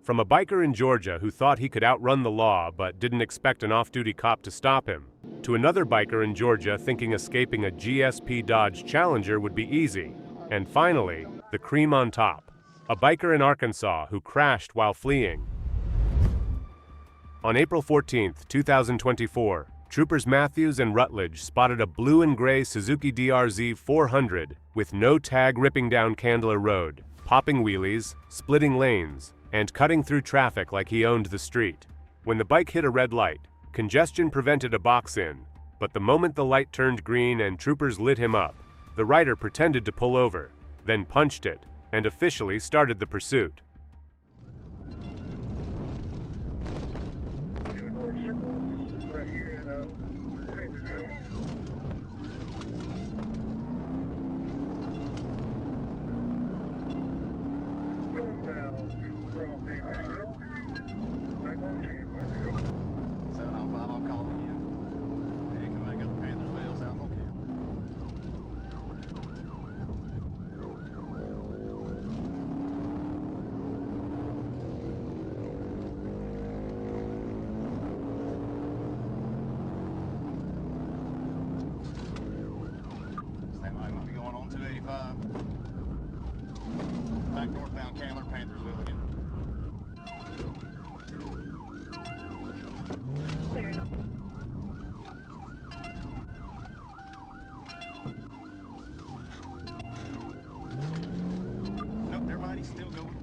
From a biker in Georgia who thought he could outrun the law but didn't expect an off-duty cop to stop him, to another biker in Georgia thinking escaping a GSP Dodge Challenger would be easy, and finally, the cream on top, a biker in Arkansas who crashed while fleeing. On April 14, 2024, Troopers Matthews and Rutledge spotted a blue and gray Suzuki DRZ 400 with no tag ripping down Candler Road, popping wheelies, splitting lanes, and cutting through traffic like he owned the street. When the bike hit a red light, congestion prevented a box-in, but the moment the light turned green and troopers lit him up, the rider pretended to pull over, then punched it, and officially started the pursuit. Back northbound Candler, Panthersville again. Nope, everybody's still going.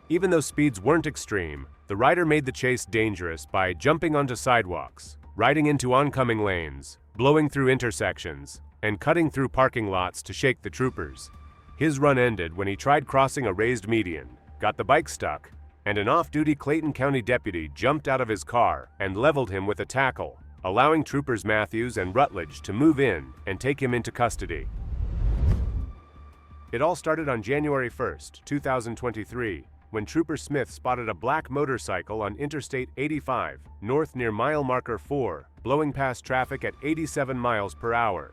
Even though speeds weren't extreme, the rider made the chase dangerous by jumping onto sidewalks, riding into oncoming lanes, blowing through intersections, and cutting through parking lots to shake the troopers. His run ended when he tried crossing a raised median, got the bike stuck, and an off-duty Clayton County deputy jumped out of his car and leveled him with a tackle, allowing Troopers Matthews and Rutledge to move in and take him into custody. It all started on January 1, 2023, when Trooper Smith spotted a black motorcycle on Interstate 85, north near mile marker 4, blowing past traffic at 87 miles per hour.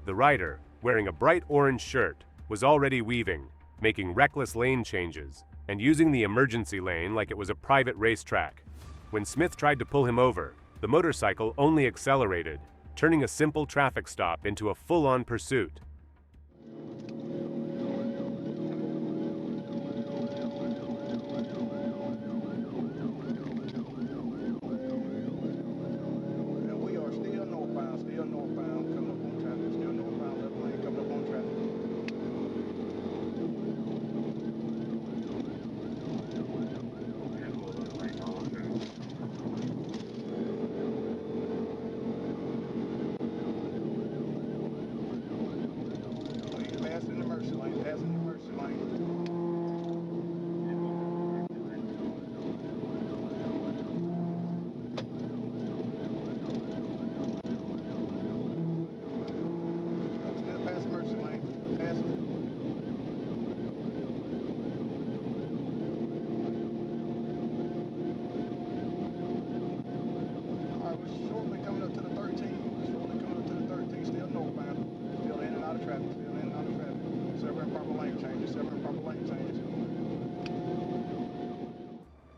The rider, wearing a bright orange shirt, was already weaving, making reckless lane changes, and using the emergency lane like it was a private racetrack. When Smith tried to pull him over, the motorcycle only accelerated, turning a simple traffic stop into a full-on pursuit.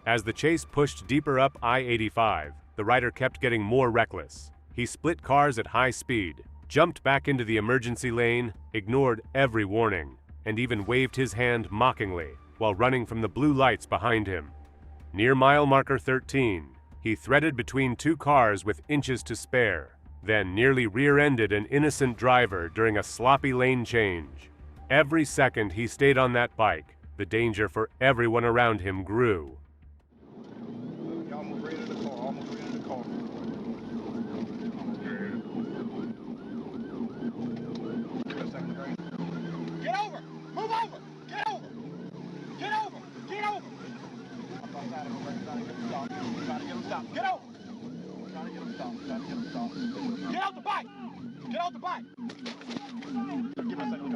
As the chase pushed deeper up I-85, the rider kept getting more reckless. He split cars at high speed, jumped back into the emergency lane, ignored every warning, and even waved his hand mockingly while running from the blue lights behind him. Near mile marker 13, he threaded between two cars with inches to spare, then nearly rear-ended an innocent driver during a sloppy lane change. Every second he stayed on that bike, the danger for everyone around him grew. Get over! Trying to get him stopped. Get off the bike! Get off the bike! Give me a second,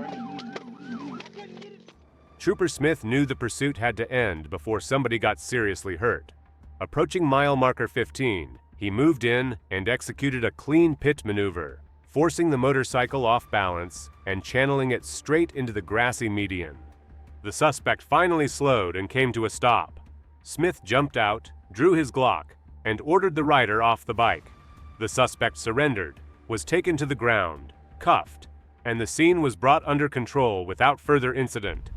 Trooper Smith knew the pursuit had to end before somebody got seriously hurt. Approaching mile marker 15, he moved in and executed a clean pit maneuver, forcing the motorcycle off balance and channeling it straight into the grassy median. The suspect finally slowed and came to a stop. Smith jumped out, drew his Glock, and ordered the rider off the bike. The suspect surrendered, was taken to the ground, cuffed, and the scene was brought under control without further incident.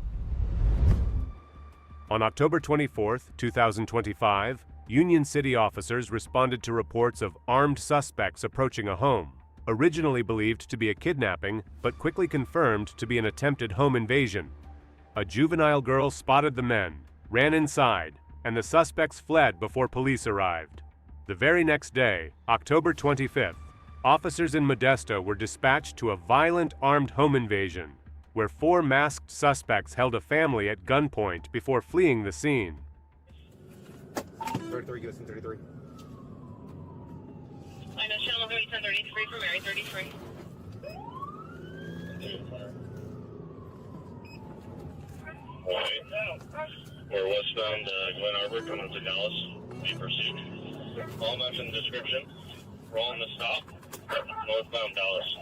On October 24, 2025, Union City officers responded to reports of armed suspects approaching a home, originally believed to be a kidnapping, but quickly confirmed to be an attempted home invasion. A juvenile girl spotted the men, ran inside, and the suspects fled before police arrived. The very next day, October 25th, officers in Modesto were dispatched to a violent armed home invasion, where 4 masked suspects held a family at gunpoint before fleeing the scene. 33, give us some 33. I know, channel 1033 for Mary, 33. We're westbound Glen Arbor coming to Dallas. Be pursued. All matching the description. We're on the stop. Northbound Dallas.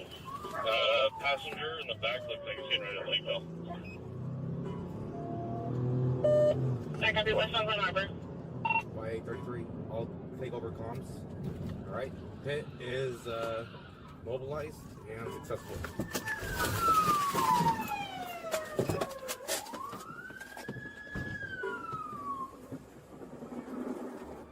Passenger in the back looks like he's getting ready to Lakeville. Back up, westbound Glen Arbor. Y833, all take over comms. Alright, pit is mobilized and successful.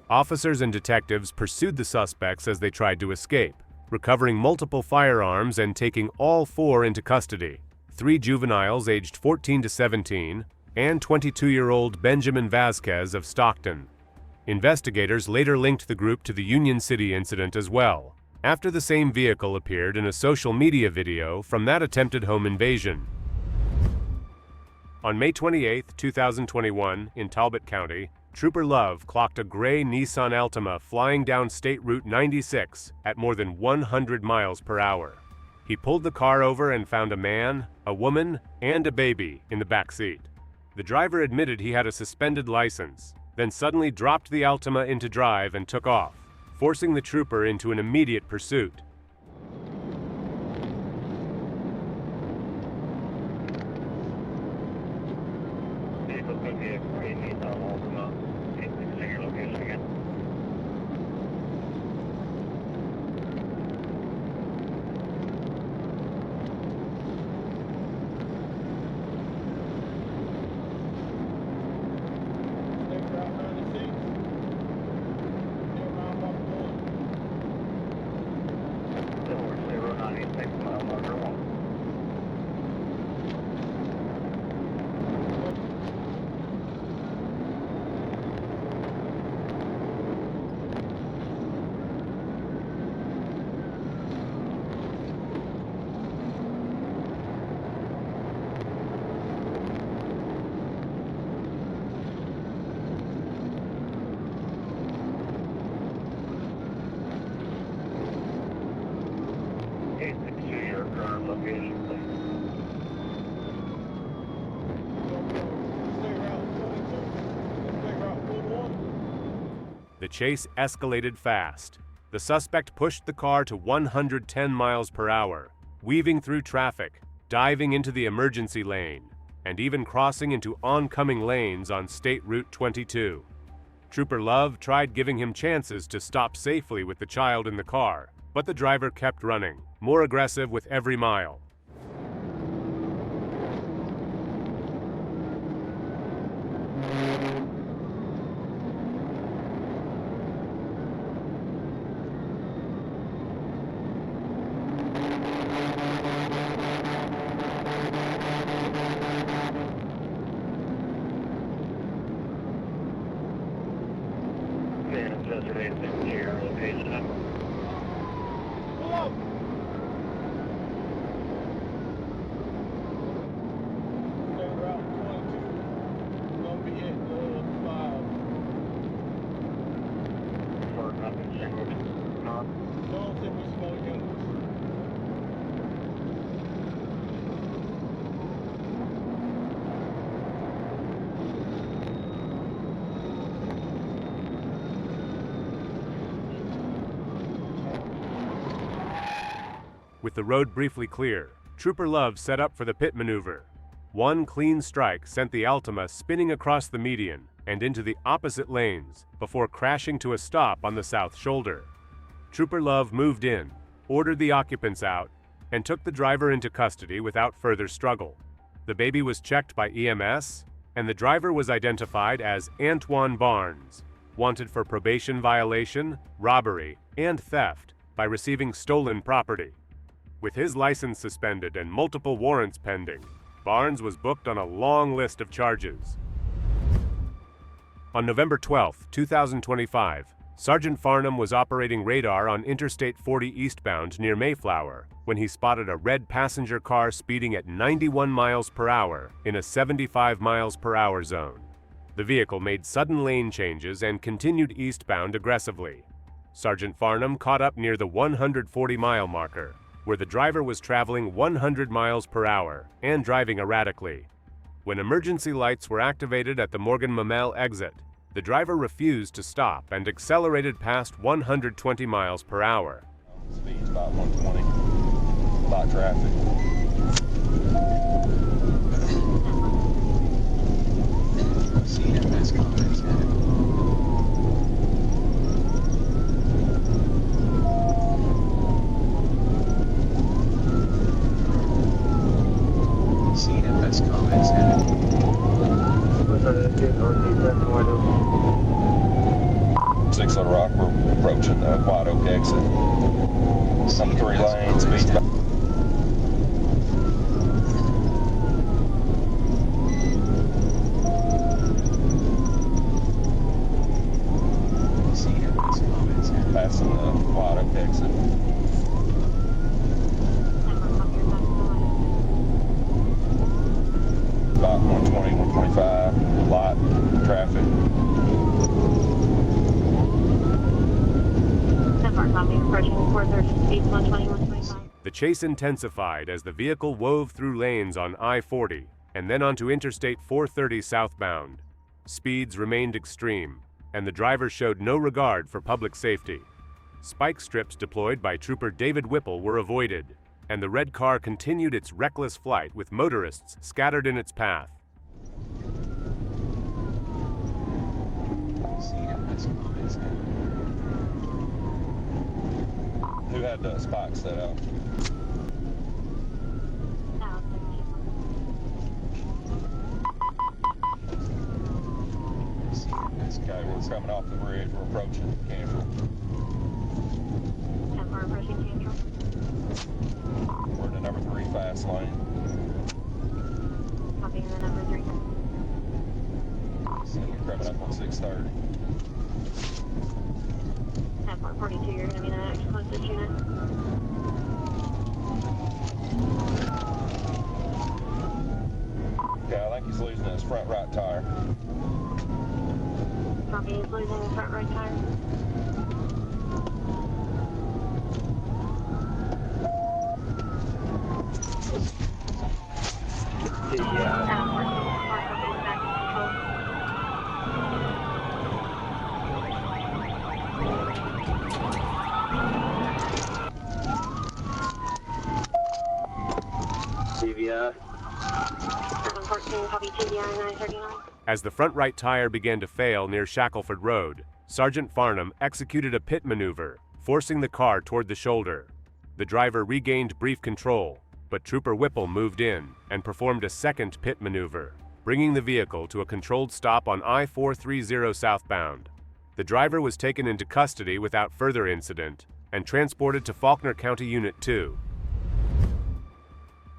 Officers and detectives pursued the suspects as they tried to escape, recovering multiple firearms and taking all 4 into custody: 3 juveniles aged 14 to 17, and 22-year-old Benjamin Vasquez of Stockton. Investigators later linked the group to the Union City incident as well, after the same vehicle appeared in a social media video from that attempted home invasion. On May 28, 2021, in Talbot County, Trooper Love clocked a gray Nissan Altima flying down State Route 96 at more than 100 miles per hour. He pulled the car over and found a man, a woman, and a baby in the back seat. The driver admitted he had a suspended license, then suddenly dropped the Altima into drive and took off, forcing the trooper into an immediate pursuit. Vehicle could be a green Nissan Altima. Say your location again. The chase escalated fast. The suspect pushed the car to 110 miles per hour, weaving through traffic, diving into the emergency lane, and even crossing into oncoming lanes on State Route 22. Trooper Love tried giving him chances to stop safely with the child in the car, but the driver kept running, more aggressive with every mile. With the road briefly clear, Trooper Love set up for the pit maneuver. One clean strike sent the Altima spinning across the median, and into the opposite lanes before crashing to a stop on the south shoulder. Trooper Love moved in, ordered the occupants out, and took the driver into custody without further struggle. The baby was checked by EMS, and the driver was identified as Antoine Barnes, wanted for probation violation, robbery, and theft by receiving stolen property. With his license suspended and multiple warrants pending, Barnes was booked on a long list of charges. On November 12, 2025, Sergeant Farnham was operating radar on Interstate 40 eastbound near Mayflower when he spotted a red passenger car speeding at 91 miles per hour in a 75 miles per hour zone. The vehicle made sudden lane changes and continued eastbound aggressively. Sergeant Farnham caught up near the 140-mile marker, where the driver was traveling 100 miles per hour and driving erratically. When emergency lights were activated at the Morgan Mamel exit, the driver refused to stop and accelerated past 120 miles per hour. Speed's about 120. A lot of traffic. CMS comments CMS comments Six on Rock, we're approaching the White Oak exit. Some 3 lanes, speed's about passing the White Oak exit. About 120, 125, light traffic. The chase intensified as the vehicle wove through lanes on I-40 and then onto Interstate 430 southbound. Speeds remained extreme, and the driver showed no regard for public safety. Spike strips deployed by Trooper David Whipple were avoided, and the red car continued its reckless flight with motorists scattered in its path. Who had the spikes set up? Okay, we're coming off the bridge. We're approaching Cantrell. We're approaching Cantrell. We're in the number 3 fast lane. Copy the number 3. And we're coming up on 630. 42, you're going to be in an explosive unit. Okay, I think he's losing his front right tire. Copy, he's losing his front right tire. As the front right tire began to fail near Shackelford Road, Sergeant Farnham executed a pit maneuver, forcing the car toward the shoulder. The driver regained brief control, but Trooper Whipple moved in and performed a second pit maneuver, bringing the vehicle to a controlled stop on I-430 southbound. The driver was taken into custody without further incident and transported to Faulkner County Unit 2.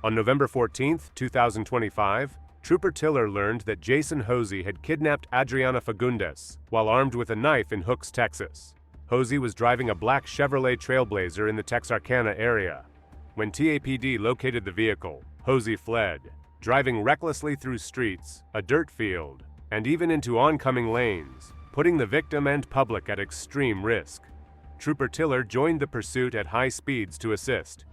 On November 14, 2025, Trooper Tiller learned that Jason Hosey had kidnapped Adriana Fagundes while armed with a knife in Hooks, Texas. Hosey was driving a black Chevrolet Trailblazer in the Texarkana area. When TAPD located the vehicle, Hosey fled, driving recklessly through streets, a dirt field, and even into oncoming lanes, putting the victim and public at extreme risk. Trooper Tiller joined the pursuit at high speeds to assist.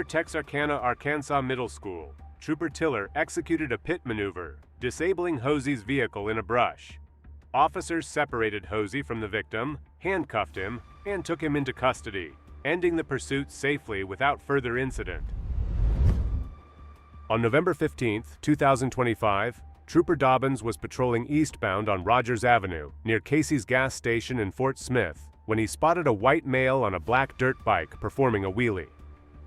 Texarkana, Arkansas Middle School, Trooper Tiller executed a pit maneuver, disabling Hosey's vehicle in a brush. Officers separated Hosey from the victim, handcuffed him, and took him into custody, ending the pursuit safely without further incident. On November 15, 2025, Trooper Dobbins was patrolling eastbound on Rogers Avenue near Casey's gas station in Fort Smith when he spotted a white male on a black dirt bike performing a wheelie.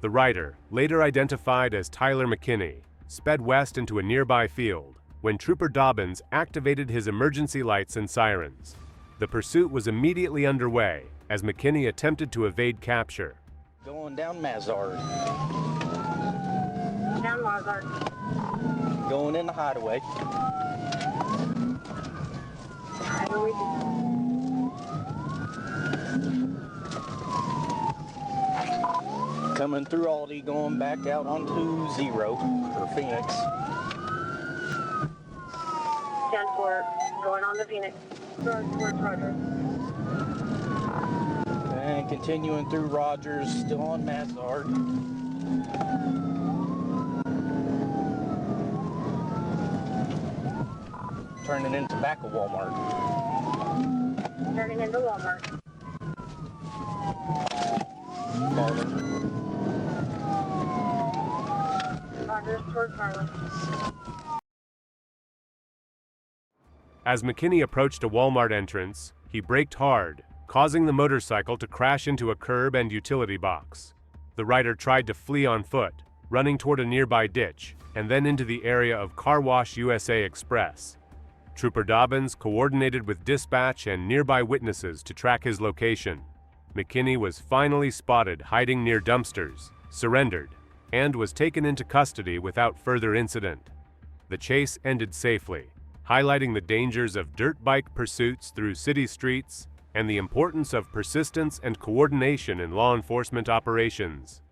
The rider, later identified as Tyler McKinney, sped west into a nearby field when Trooper Dobbins activated his emergency lights and sirens. The pursuit was immediately underway as McKinney attempted to evade capture. Going down Mazard. Down Lazard. Going in the hideaway. Highway with you. Coming through Aldi, going back out onto Zero for Phoenix. 10-4, going on to Phoenix. Towards Rogers. And continuing through Rogers, still on Mazard. Turning into back of Walmart. Turning into Walmart. Marlin. Rogers towards Marlin. As McKinney approached a Walmart entrance, he braked hard, causing the motorcycle to crash into a curb and utility box. The rider tried to flee on foot, running toward a nearby ditch, and then into the area of Car Wash USA Express. Trooper Dobbins coordinated with dispatch and nearby witnesses to track his location. McKinney was finally spotted hiding near dumpsters, surrendered, and was taken into custody without further incident. The chase ended safely, highlighting the dangers of dirt bike pursuits through city streets and the importance of persistence and coordination in law enforcement operations.